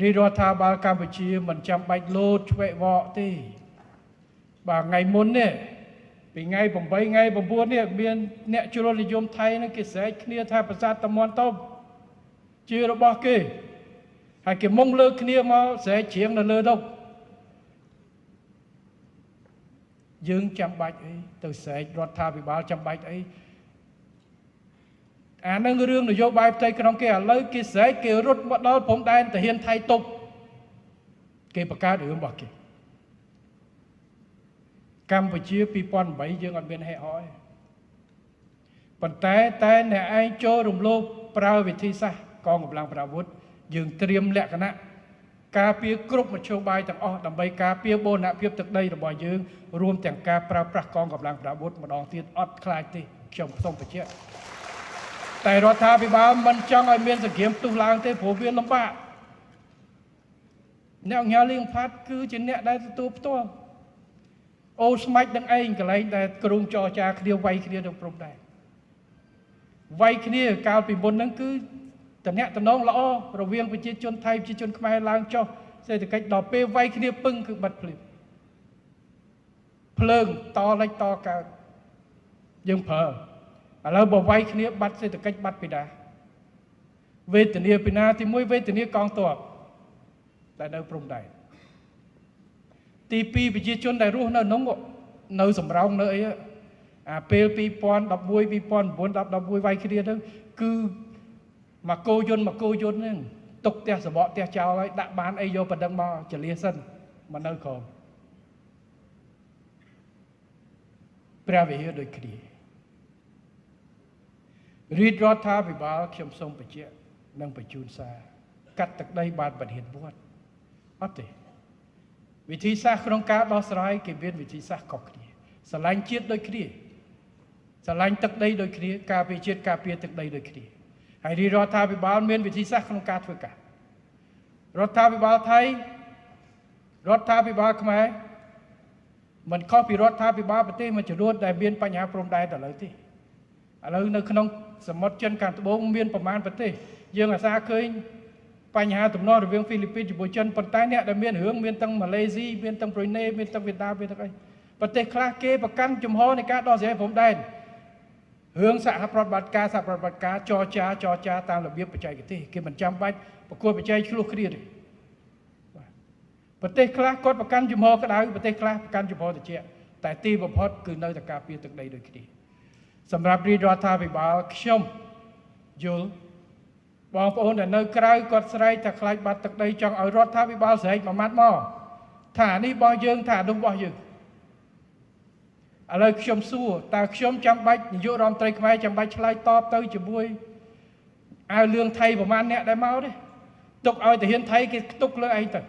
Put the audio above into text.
រីរដ្ឋាភិបាលកម្ពុជាមិនចាំបាច់លោតឆ្វេកវកទេបាទថ្ងៃមុននេះពីថ្ងៃ8ថ្ងៃ9នេះមានអ្នកជ្រុលនិយមថៃហ្នឹងគេស្រែកគ្នាថាប្រាសាទតាមាន់តូបជារបស់គេហើយគេមុងលើគ្នាមកស្រែកច្រៀងនៅលើនោះយើងចាំបាច់អីទៅស្រែករដ្ឋាភិបាលចាំបាច់អីអានឹងរឿងនយោបាយផ្ទៃក្នុងគេឥឡូវគេស្រែកគេរត់មកដល់ព្រំដែនទាហានថៃតុបគេបង្កើតរឿងរបស់គេកម្ពុជា2008យើងអត់មានហេអយប៉ុន្តែអ្នកឯងចូលរំលោភប្រើវិធីសាស្ត្រកងកម្លាំងប្រដាប់អាវុធយើងត្រៀមលក្ខណៈការពារគ្រប់មធ្យោបាយទាំងអស់ដើម្បីការពារបូរណភាពទឹកដីរបស់យើងរួមទាំងការប្រើប្រាស់កងកម្លាំងប្រដាប់អាវុធម្ដងទៀតអត់ខ្លាចទេខ្ញុំសូមបញ្ជាក់តែរដ្ឋាភិបាលមិនចង់ឲ្យមានសង្គ្រាមផ្ទុះឡើងទេព្រោះវាលំបាកអ្នកញ៉ាលៀងផាត់គឺជាអ្នកដែលទទួលផ្ទាល់អូស្មាច់នឹងឯងកន្លែងដែលគ្រងចរចាគ្នាវាយគ្នាទៅព្រំដែនវាយគ្នាកាលពីមុនហ្នឹងគឺតំណែងល្អរវាងប្រជាជនថៃប្រជាជនខ្មែរឡើងចុះសេដ្ឋកិច្ចដល់ពេលវាយគ្នាពឹងគឺបាត់ភ្លើងតលិចតកើតយើងប្រើឥឡូវបើវាយគ្នាបាត់សេដ្ឋកិច្ចបាត់ពីណាវេទនាពីណាទី1វេទនាកងទ័ពដែលនៅព្រំដែនទី2ប្រជាជនដែលរស់នៅក្នុងនៅសំរោងនៅអីអាពេល2011 2009 10 11វាយគ្នាទៅគឺមកគោយន្តហ្នឹងទុកផ្ទះសបកផ្ទះចោលហើយដាក់បានអីយកបណ្ដឹងមកចលាសិនមកនៅក្រោមព្រះវិហារដូចគ្នារាជរដ្ឋាភិបាលខ្ញុំសូមបញ្ជាក់និងបញ្ជូនសារកាត់ទឹកដីបានបរិហារវត្តអត់ទេវិធីសាស្ត្រក្នុងការដោះស្រាយគេមានវិធីសាស្ត្រខុសគ្នាស្រឡាញ់ជាតិដូចគ្នាស្រឡាញ់ទឹកដីដូចគ្នាការពារជាតិការពារទឹកដីដូចគ្នាហើយរាជរដ្ឋាភិបាលមានវិធីសាស្ត្រក្នុងការធ្វើការរដ្ឋាភិបាលថៃរដ្ឋាភិបាលខ្មែរមិនខុសពីរដ្ឋាភិបាលប្រទេសមួយចំនួនដែលមានបញ្ហាព្រំដែនឥឡូវទេឥឡូវនៅក្នុងសមុទ្រចិនខាងត្បូងមានប្រមាណប្រទេសយើងអាសាឃើញបញ្ហាទំនាស់រវាងហ្វីលីពីនជាមួយចិនប៉ុន្តែអ្នកដែលមានរឿងមានទាំងម៉ាឡេស៊ីមានទាំងប្រ៊ុយណេមានទាំងវៀតណាមមានទាំងអីប្រទេសខ្លះគេប្រកាន់ជំហរនៃការដោះស្រាយព្រំដែនរឿងសហប្រតិបត្តិការចរចាតាមរបៀបបច្ចេកទេសគេមិនចាំបាច់ប្រកួតប្រជែងឆ្លោះគ្នាទេប្រទេសខ្លះគាត់ប្រកាន់ជំហរក្តៅប្រទេសខ្លះប្រកាន់ជំហរត្រជាក់តែទីបំផុតគឺនៅតែការពារទឹកដីដូចគ្នាសម្រាប់រាជរដ្ឋាភិបាលខ្ញុំយល់បងប្អូនដែលនៅក្រៅគាត់ស្រែកថាខ្លាចបាត់ទឹកដីចង់ឲ្យរដ្ឋាភិបាលស្រែកមួយម៉ាត់មកថានេះរបស់យើងថានោះរបស់យើងឥឡូវខ្ញុំសួរតើខ្ញុំចាំបាច់នាយករដ្ឋមន្ត្រីខ្មែរចាំបាច់ឆ្លើយតបទៅជាមួយអាវលឿងថៃប្រមាណអ្នកដែលមកទេទុកឲ្យទាហានថៃគេទុកលើឯងទៅ